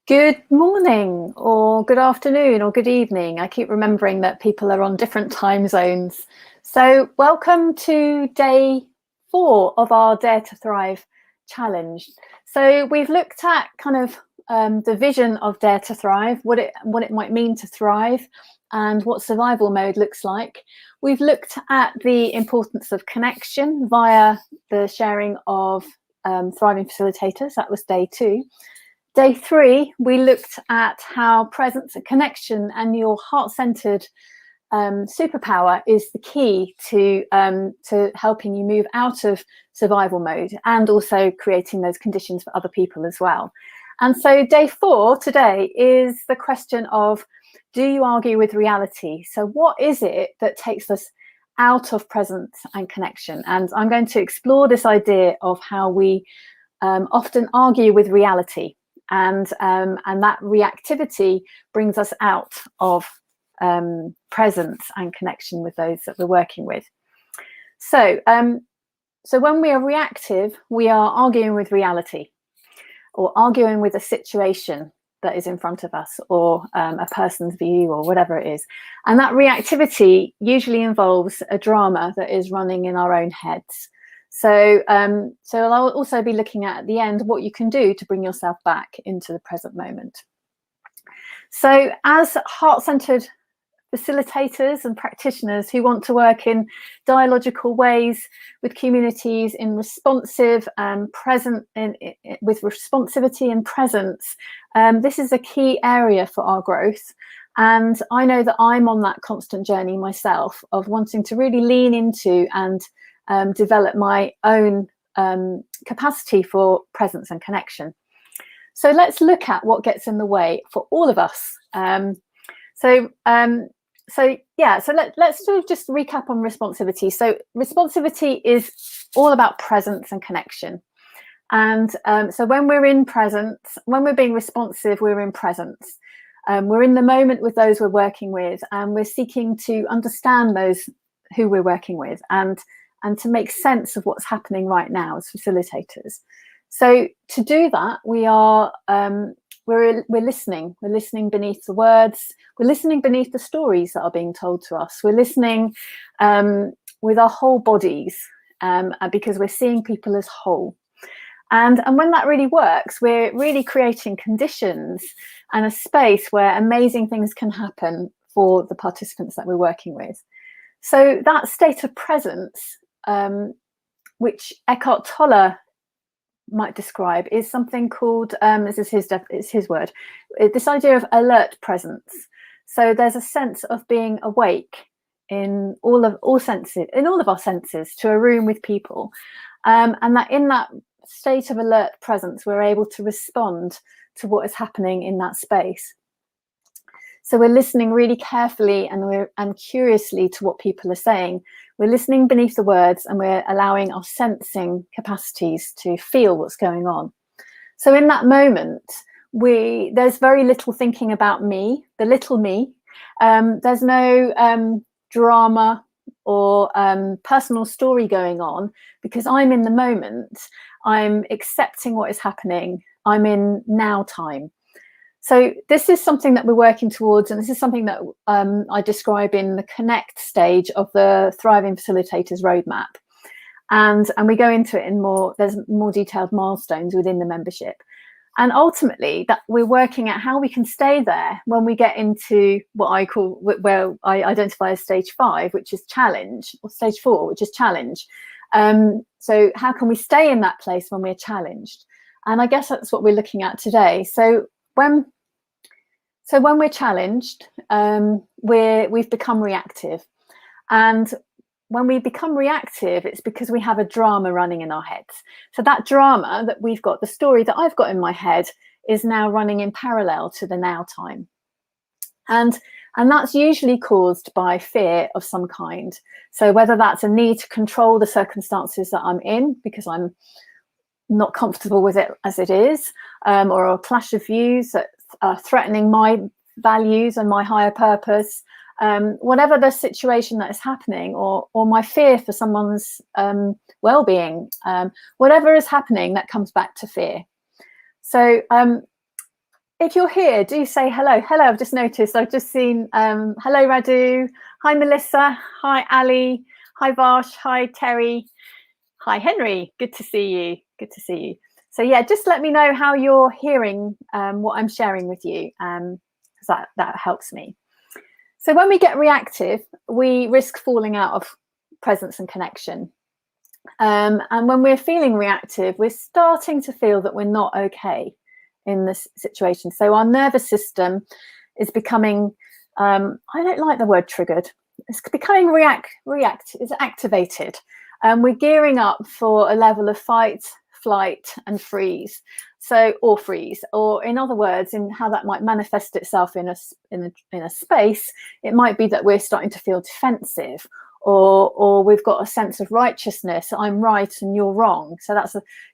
Good morning, or good afternoon, or good evening. I keep remembering that people are on different time zones. So, welcome to day 4 of our Dare to Thrive challenge. So, we've looked at kind of the vision of Dare to Thrive, what it might mean to thrive, and what survival mode looks like. We've looked at the importance of connection via the sharing of thriving facilitators. That was day 2. Day 3, we looked at how presence and connection and your heart-centered superpower is the key to helping you move out of survival mode and also creating those conditions for other people as well. And so day 4 today is the question of, do you argue with reality? So what is it that takes us out of presence and connection? And I'm going to explore this idea of how we often argue with reality. And that reactivity brings us out of presence and connection with those that we're working with. So when we are reactive, we are arguing with reality, or arguing with a situation that is in front of us, or a person's view, or whatever it is. And that usually involves a drama that is running in our own heads. So I'll also be looking at the end what you can do to bring yourself back into the present moment. So as heart-centered facilitators and practitioners who want to work in dialogical ways with communities in responsive and with responsivity and presence, this is a key area for our growth. And I know that I'm on that constant journey myself of wanting to really lean into and develop my own capacity for presence and connection. So let's look at what gets in the way for all of us. So let's sort of just recap on responsivity. So responsivity is all about presence and connection. And so when we're in presence, when we're being responsive, we're in presence. We're in the moment with those we're working with, and we're seeking to understand those who we're working with and to make sense of what's happening right now as facilitators. So to do that, we're listening. We're listening beneath the words. We're listening beneath the stories that are being told to us. We're listening with our whole bodies, because we're seeing people as whole. And when that really works, we're really creating conditions and a space where amazing things can happen for the participants that we're working with. So that state of presence, which Eckhart Tolle might describe, is something called, this is his word, this idea of alert presence. So there's a sense of being awake in all of our senses to a room with people, and that in that state of alert presence, we're able to respond to what is happening in that space. So we're listening really carefully and curiously to what people are saying. We're listening beneath the words, and we're allowing our sensing capacities to feel what's going on. So in that moment, there's very little thinking about me, the little me. There's no drama or personal story going on, because I'm in the moment. I'm accepting what is happening. I'm in now time. So this is something that we're working towards, and this is something that I describe in the connect stage of the Thriving Facilitators Roadmap. And we go into it there's more detailed milestones within the membership. And ultimately, that we're working at how we can stay there when we get into what I identify as stage 5, which is challenge, or stage 4, which is challenge. So how can we stay in that place when we're challenged? And I guess that's what we're looking at today. So when we're challenged, we've become reactive. And when we become reactive, it's because we have a drama running in our heads. So that drama that we've got, the story that I've got in my head, is now running in parallel to the now time. And that's usually caused by fear of some kind. So whether that's a need to control the circumstances that I'm in because I'm not comfortable with it as it is, or a clash of views that are threatening my values and my higher purpose, whatever the situation that is happening, or my fear for someone's well-being, whatever is happening, that comes back to fear. So if you're here, do say hello. Hello, I've just noticed. I've just seen hello, Radu. Hi, Melissa. Hi, Ali. Hi, Vash. Hi, Terry. Hi, Henry. Good to see you. Good to see you. So yeah, just let me know how you're hearing what I'm sharing with you, because that helps me. So when we get reactive, we risk falling out of presence and connection. And when we're feeling reactive, we're starting to feel that we're not okay in this situation. So our nervous system is becoming, I don't like the word triggered. It's becoming it's activated. We're gearing up for a level of fight, flight, and freeze. So, or freeze, or in other words, in how that might manifest itself in a space, it might be that we're starting to feel defensive, or we've got a sense of righteousness. I'm right and you're wrong. So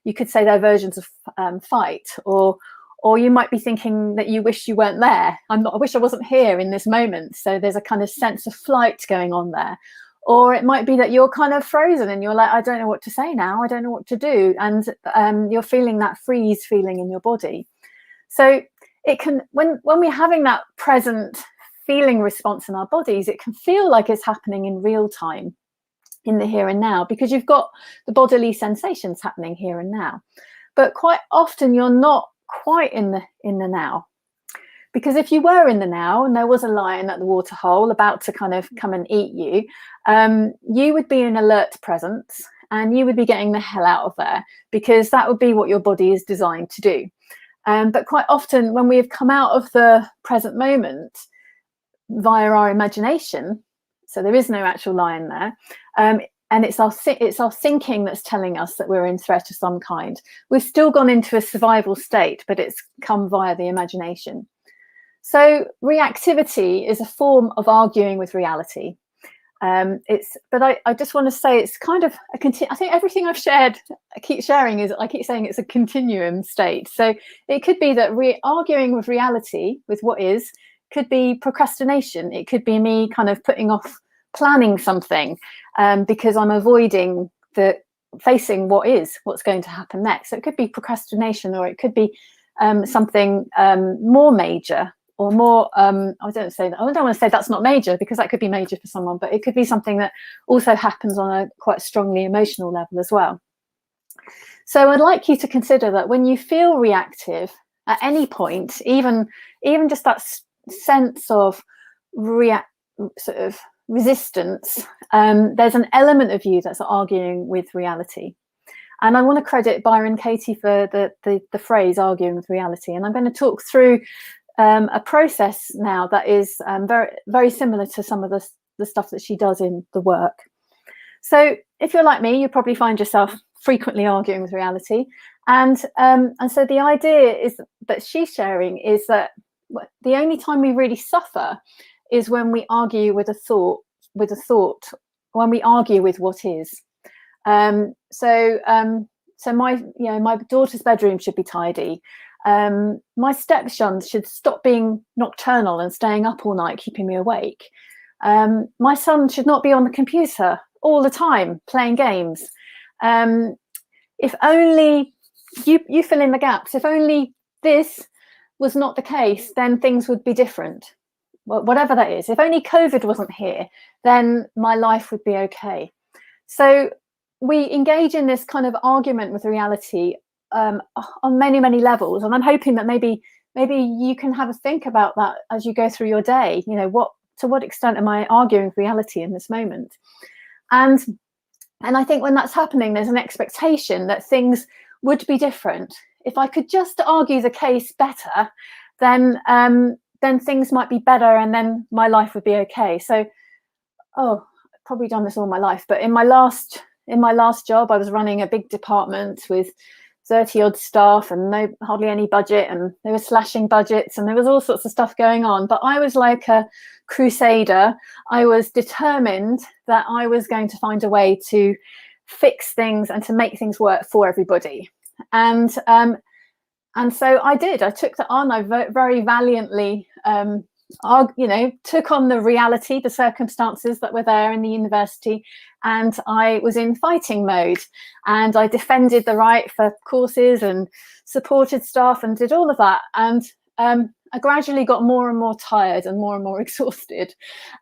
you could say they're versions of fight, or you might be thinking that you wish you weren't there. I wish I wasn't here in this moment. So there's a kind of sense of flight going on there. Or it might be that you're kind of frozen and you're like, I don't know what to say now. I don't know what to do. And you're feeling that freeze feeling in your body. So it can, when we're having that present feeling response in our bodies, it can feel like it's happening in real time, in the here and now, because you've got the bodily sensations happening here and now. But quite often you're not quite in the now. Because if you were in the now and there was a lion at the waterhole about to kind of come and eat you, you would be in alert presence and you would be getting the hell out of there, because that would be what your body is designed to do. But quite often when we have come out of the present moment via our imagination, so there is no actual lion there, and it's our thinking that's telling us that we're in threat of some kind. We've still gone into a survival state, but it's come via the imagination. So reactivity is a form of arguing with reality. But I just want to say it's kind of I think everything I've shared, I keep saying it's a continuum state. So it could be that arguing with reality, with what is, could be procrastination. It could be me kind of putting off planning something because I'm avoiding facing what's going to happen next. So it could be procrastination, or it could be something more major. Or more, I don't want to say that's not major, because that could be major for someone, but it could be something that also happens on a quite strongly emotional level as well. So I'd like you to consider that when you feel reactive at any point, even just that sense of sort of resistance, there's an element of you that's arguing with reality. And I want to credit Byron Katie for the phrase arguing with reality. And I'm going to talk through a process now that is very, very similar to some of the stuff that she does in the work. So if you're like me, you probably find yourself frequently arguing with reality. And so the idea is that she's sharing is that the only time we really suffer is when we argue with a thought, when we argue with what is. So my daughter's bedroom should be tidy. My stepson should stop being nocturnal and staying up all night, keeping me awake. My son should not be on the computer all the time playing games. If only you fill in the gaps. If only this was not the case, then things would be different. Whatever that is. If only COVID wasn't here, then my life would be okay. So we engage in this kind of argument with reality on many, many levels. And I'm hoping that maybe you can have a think about that as you go through your day. You know, to what extent am I arguing with reality in this moment? And I think when that's happening, there's an expectation that things would be different. If I could just argue the case better, then things might be better, and then my life would be okay. So, I've probably done this all my life, but in my last job, I was running a big department with 30 odd staff and hardly any budget, and they were slashing budgets, and there was all sorts of stuff going on. But I was like a crusader. I was determined that I was going to find a way to fix things and to make things work for everybody. And so I did. I took that on. I very valiantly took on the reality, the circumstances that were there in the university, and I was in fighting mode, and I defended the right for courses and supported staff and did all of that. And I gradually got more and more tired and more exhausted.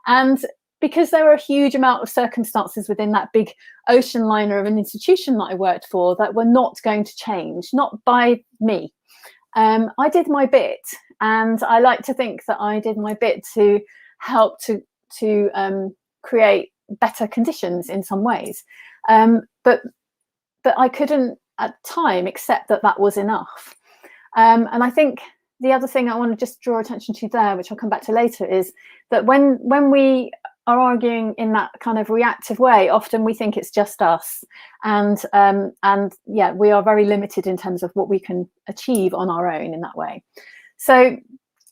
And because there were a huge amount of circumstances within that big ocean liner of an institution that I worked for that were not going to change, not by me. I did my bit, and I like to think that I did my bit to help to create better conditions in some ways. But I couldn't at the time accept that that was enough. And I think the other thing I want to just draw attention to there, which I'll come back to later, is that when we are arguing in that kind of reactive way, often we think it's just us, and yeah, we are very limited in terms of what we can achieve on our own in that way. So,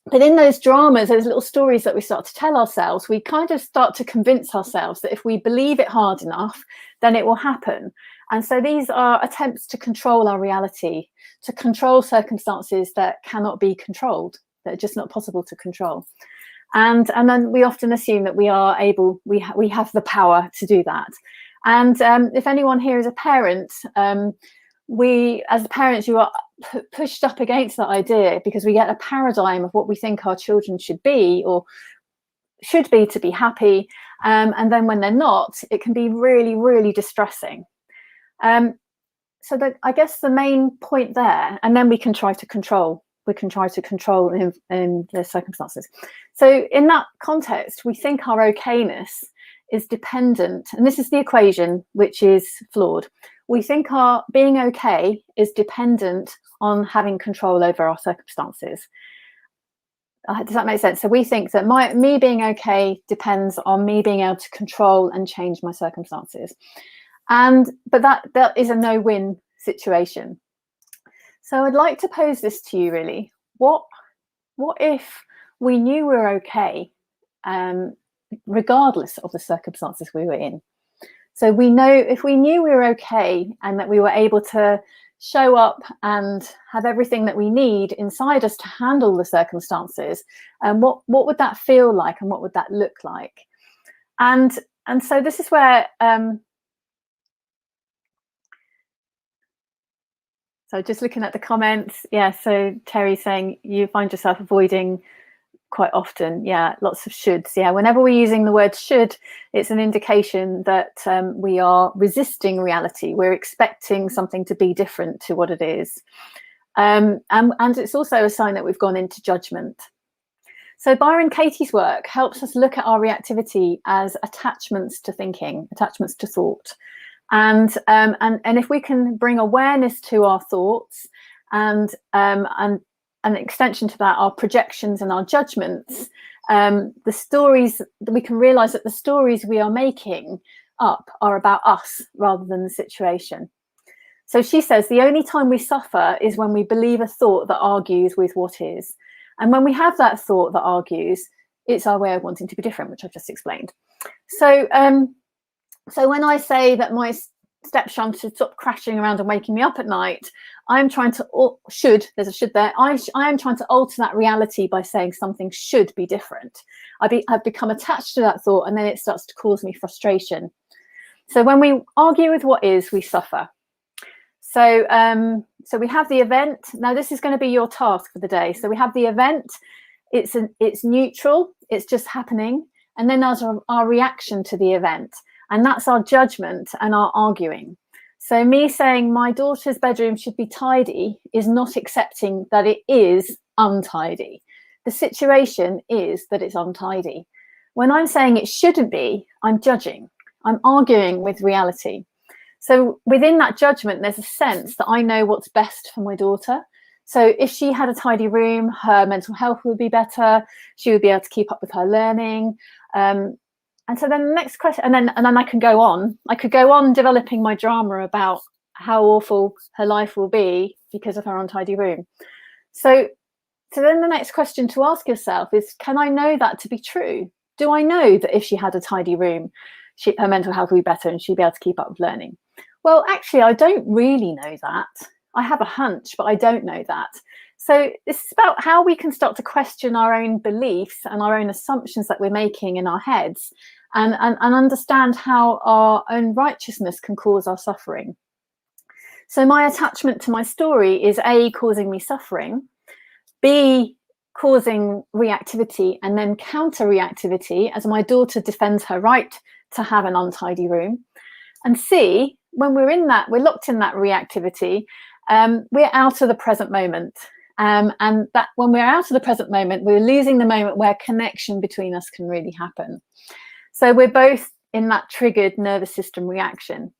but in those dramas, those little stories that we start to tell ourselves, we kind of start to convince ourselves that if we believe it hard enough, then it will happen. And so these are attempts to control our reality, to control circumstances that cannot be controlled, that are just not possible to control. And then we often assume that we are able, we have the power to do that. And if anyone here is a parent, we, as parents, you are pushed up against that idea because we get a paradigm of what we think our children should be or should be to be happy. And then when they're not, it can be really, really distressing. So that, I guess the main point there, and then we can try to control. We can try to control in the circumstances. So in that context, we think our okayness is dependent, and this is the equation which is flawed. We think our being okay is dependent on having control over our circumstances. Does that make sense? So we think that me being okay depends on me being able to control and change my circumstances. But that is a no-win situation. So I'd like to pose this to you really. What if we knew we were okay, regardless of the circumstances we were in? So we know if we knew we were okay and that we were able to show up and have everything that we need inside us to handle the circumstances, what would that feel like and what would that look like? And so this is where so just looking at the comments, yeah, so Terry's saying you find yourself avoiding quite often. Yeah, lots of shoulds. Yeah, whenever we're using the word should, it's an indication that we are resisting reality. We're expecting something to be different to what it is. And it's also a sign that we've gone into judgment. So Byron Katie's work helps us look at our reactivity as attachments to thinking, attachments to thought. And if we can bring awareness to our thoughts and an extension to that, our projections and our judgments, the stories, we can realize that the stories we are making up are about us rather than the situation. So she says the only time we suffer is when we believe a thought that argues with what is. And when we have that thought that argues, it's our way of wanting to be different, which I've just explained. So so when I say that my stepson should stop crashing around and waking me up at night, I'm trying to, there's a should there, I am trying to alter that reality by saying something should be different. I've become attached to that thought, and then it starts to cause me frustration. So when we argue with what is, we suffer. So so we have the event. Now this is going to be your task for the day. So we have the event, it's neutral, it's just happening, and then there's our reaction to the event. And that's our judgment and our arguing. So me saying my daughter's bedroom should be tidy is not accepting that it is untidy. The situation is that it's untidy. When I'm saying it shouldn't be, I'm judging. I'm arguing with reality. So within that judgment, there's a sense that I know what's best for my daughter. So if she had a tidy room, her mental health would be better. She would be able to keep up with her learning. And so then the next question, and then I can go on. I could go on developing my drama about how awful her life will be because of her untidy room. So then the next question to ask yourself is, can I know that to be true? Do I know that if she had a tidy room, her mental health would be better and she'd be able to keep up with learning? Well, actually, I don't really know that. I have a hunch, but I don't know that. So this is about how we can start to question our own beliefs and our own assumptions that we're making in our heads, and understand how our own righteousness can cause our suffering. So my attachment to my story is A, causing me suffering, B, causing reactivity and then counter reactivity as my daughter defends her right to have an untidy room. And C, when we're in that, we're locked in that reactivity, we're out of the present moment. And that when we're out of the present moment, we're losing the moment where connection between us can really happen. So we're both in that triggered nervous system reaction,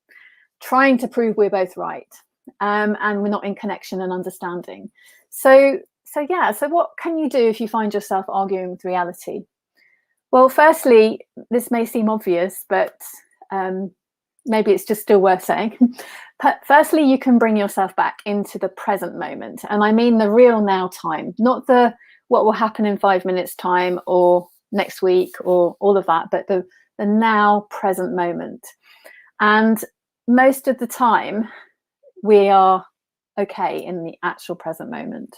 trying to prove we're both right. And we're not in connection and understanding. So what can you do if you find yourself arguing with reality? Well, firstly, this may seem obvious, but maybe it's just still worth saying. But firstly, you can bring yourself back into the present moment. And I mean the real now time, not the what will happen in 5 minutes time or next week or all of that, but the now present moment. And most of the time, we are okay in the actual present moment.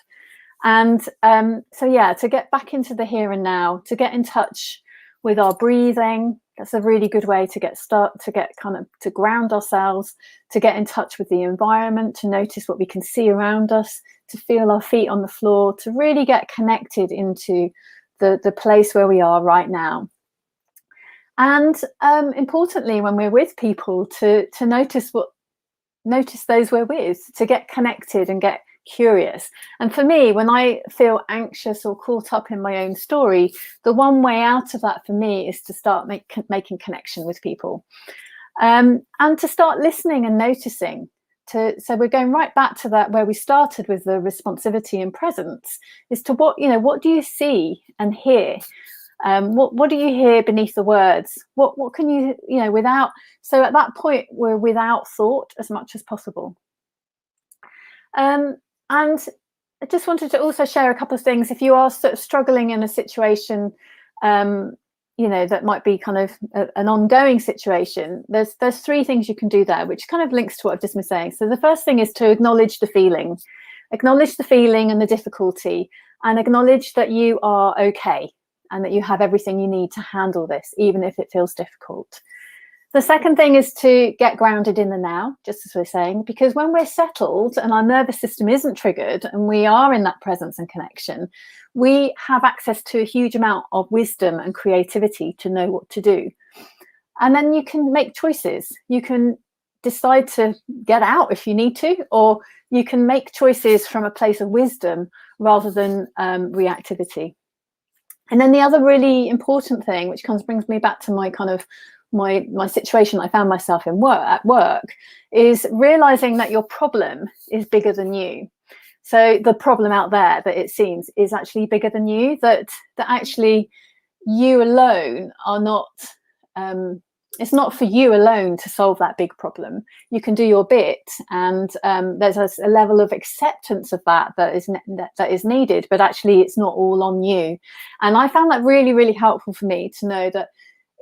And to get back into the here and now, to get in touch with our breathing, that's a really good way to ground ourselves, to get in touch with the environment, to notice what we can see around us, to feel our feet on the floor, to really get connected into the place where we are right now. And importantly, when we're with people, to notice those we're with, to get connected and get curious. And for me, when I feel anxious or caught up in my own story, the one way out of that for me is to start making connection with people, and to start listening and noticing. So we're going right back to that where we started with the responsivity and presence, is to what do you see and hear? What do you hear beneath the words? What can you without? So at that point, we're without thought as much as possible. And I just wanted to also share a couple of things. If you are sort of struggling in a situation, that might be kind of an ongoing situation, there's 3 things you can do there, which kind of links to what I've just been saying. So the first thing is to acknowledge the feeling and the difficulty, and acknowledge that you are okay and that you have everything you need to handle this, even if it feels difficult. The second thing is to get grounded in the now, just as we're saying, because when we're settled and our nervous system isn't triggered and we are in that presence and connection, we have access to a huge amount of wisdom and creativity to know what to do. And then you can make choices. You can decide to get out if you need to, or you can make choices from a place of wisdom rather than reactivity. And then the other really important thing, which brings me back to my kind of my situation I found myself in at work, is realizing that your problem is bigger than you. So the problem out there that it seems is actually bigger than you, that actually you alone are not, it's not for you alone to solve that big problem. You can do your bit, and there's a level of acceptance of that is needed, but actually it's not all on you. And I found that really, really helpful for me to know that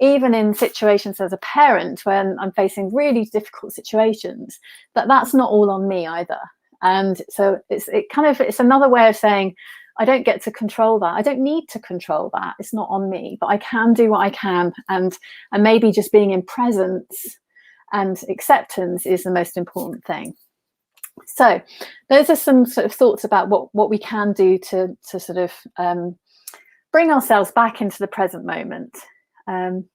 even in situations as a parent, when I'm facing really difficult situations, that's not all on me either. And so it's another way of saying, I don't get to control that. I don't need to control that. It's not on me, but I can do what I can. And maybe just being in presence and acceptance is the most important thing. So those are some sort of thoughts about what we can do to sort of bring ourselves back into the present moment. I'm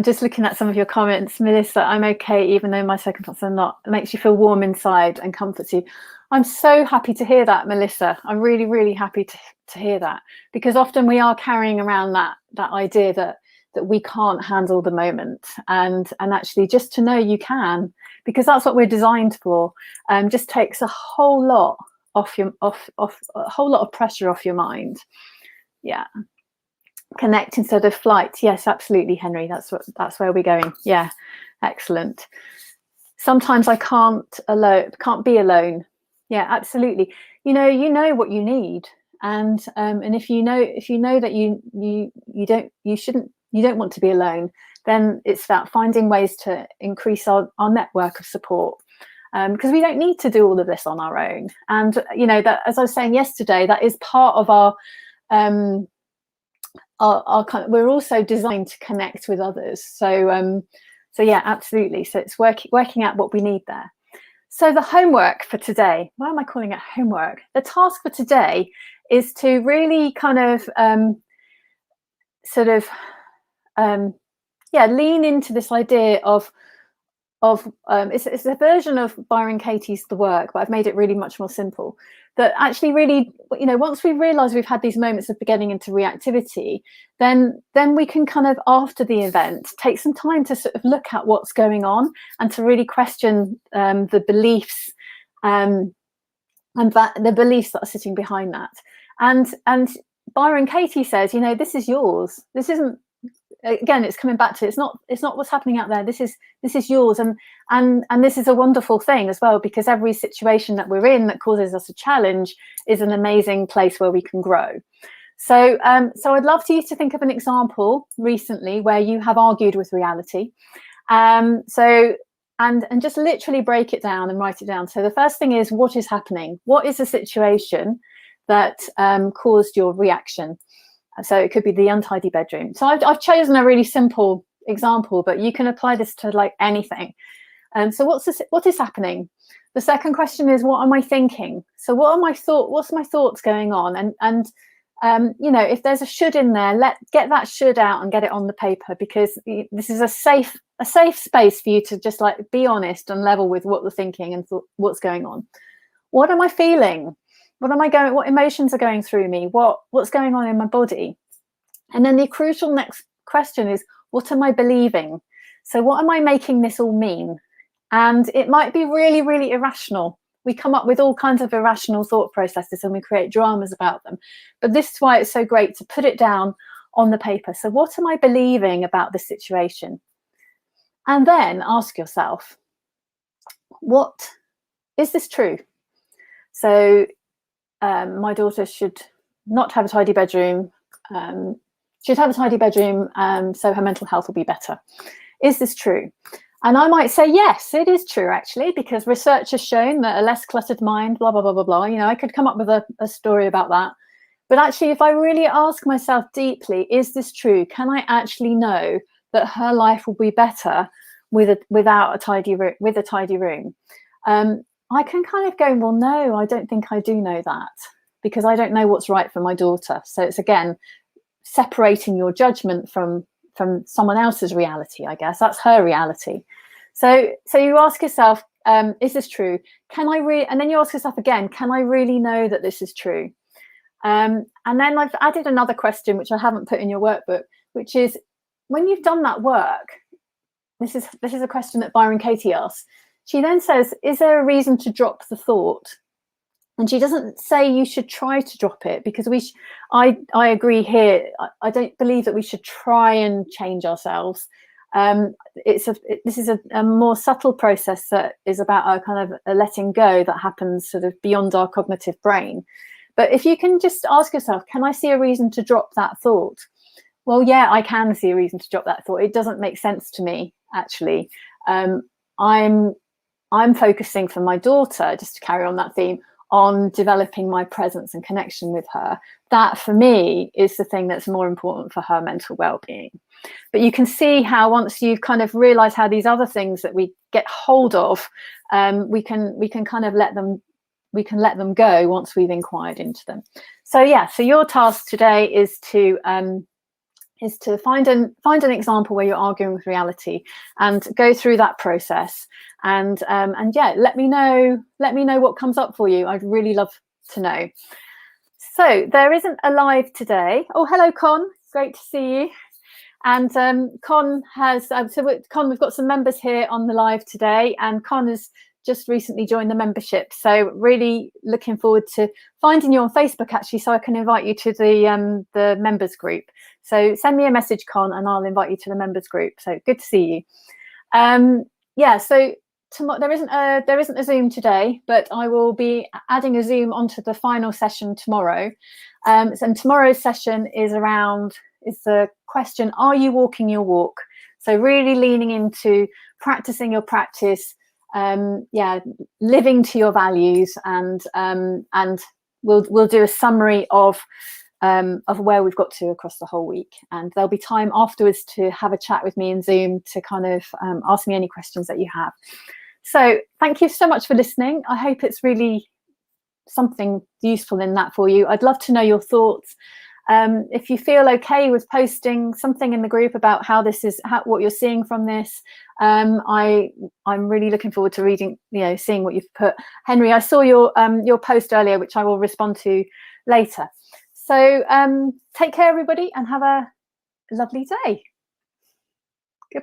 just looking at some of your comments. Melissa, I'm okay even though my circumstances are not. It makes you feel warm inside and comforts you. I'm so happy to hear that, Melissa. I'm really, really happy to hear that, because often we are carrying around that idea that we can't handle the moment, and actually just to know you can, because that's what we're designed for, just takes a whole lot off a whole lot of pressure off your mind. Yeah. Connect instead of flight. Yes, absolutely, Henry. That's where we're going. Yeah, excellent. Sometimes I can't be alone. Yeah, absolutely. You know what you need, and if you know that you don't want to be alone, then it's about finding ways to increase our network of support, because we don't need to do all of this on our own. And that, as I was saying yesterday, that is part of our kind of, we're also designed to connect with others. So yeah, absolutely. So it's working out what we need there. So the homework for today, why am I calling it homework? The task for today is to really kind of lean into this idea of it's a version of Byron Katie's The Work, but I've made it really much more simple. That actually really, once we realize we've had these moments of getting into reactivity, then we can kind of, after the event, take some time to sort of look at what's going on and to really question the beliefs and the beliefs that are sitting behind that. And Byron Katie says, this is yours. This isn't, again, it's coming back to, it's not what's happening out there. This is yours. And this is a wonderful thing as well, because every situation that we're in that causes us a challenge is an amazing place where we can grow. So I'd love for you to think of an example recently where you have argued with reality. And just literally break it down and write it down. So the first thing is, what is happening? What is the situation that caused your reaction? So it could be the untidy bedroom. So I've chosen a really simple example, but you can apply this to like anything. So what is happening? The second question is, what am I thinking? So what's my thoughts going on? And if there's a should in there, get that should out and get it on the paper, because this is a safe space for you to just like be honest and level with what you're thinking and what's going on. What am I feeling? What emotions are going through me? What's going on in my body? And then the crucial next question is, what am I believing? So what am I making this all mean? And it might be really, really irrational. We come up with all kinds of irrational thought processes and we create dramas about them. But this is why it's so great to put it down on the paper. So what am I believing about this situation? And then ask yourself, is this true? So my daughter should not have a tidy bedroom, should have a tidy bedroom so her mental health will be better. Is this true? And I might say, yes, it is true, actually, because research has shown that a less cluttered mind, blah, blah, blah, blah, blah. I could come up with a story about that. But actually, if I really ask myself deeply, is this true? Can I actually know that her life will be better with a tidy room? I can kind of go, well, no, I don't think I do know that, because I don't know what's right for my daughter. So it's, again, separating your judgment from someone else's reality, I guess. That's her reality. So you ask yourself, is this true? And then you ask yourself again, can I really know that this is true? And then I've added another question, which I haven't put in your workbook, which is, when you've done that work, this is a question that Byron Katie asks. She then says, is there a reason to drop the thought? And she doesn't say you should try to drop it, because I agree here. I don't believe that we should try and change ourselves. This is a more subtle process that is about a kind of a letting go that happens sort of beyond our cognitive brain. But if you can just ask yourself, can I see a reason to drop that thought? Well, yeah, I can see a reason to drop that thought. It doesn't make sense to me, actually. I'm focusing for my daughter, just to carry on that theme, on developing my presence and connection with her. That, for me, is the thing that's more important for her mental well-being. But you can see how, once you've kind of realized how these other things that we get hold of, we can kind of let them go once we've inquired into them. So your task today is to find an example where you're arguing with reality and go through that process, and let me know what comes up for you. I'd really love to know. So there isn't a live today. Oh, hello, Con, great to see you. And Con has Con, we've got some members here on the live today, and Con has just recently joined the membership, so really looking forward to finding you on Facebook, actually, so I can invite you to the members group. So send me a message, Con, and I'll invite you to the members group. So good to see you. So tomorrow there isn't a Zoom today, but I will be adding a Zoom onto the final session tomorrow. And tomorrow's session is the question, are you walking your walk? So really leaning into practicing your practice, living to your values, and we'll do a summary of where we've got to across the whole week, and there'll be time afterwards to have a chat with me in Zoom to kind of ask me any questions that you have. So thank you so much for listening. I hope it's really something useful in that for you. I'd love to know your thoughts. If you feel okay with posting something in the group about how this is, what you're seeing from this, I'm really looking forward to reading, seeing what you've put. Henry, I saw your post earlier, which I will respond to later. So take care, everybody, and have a lovely day.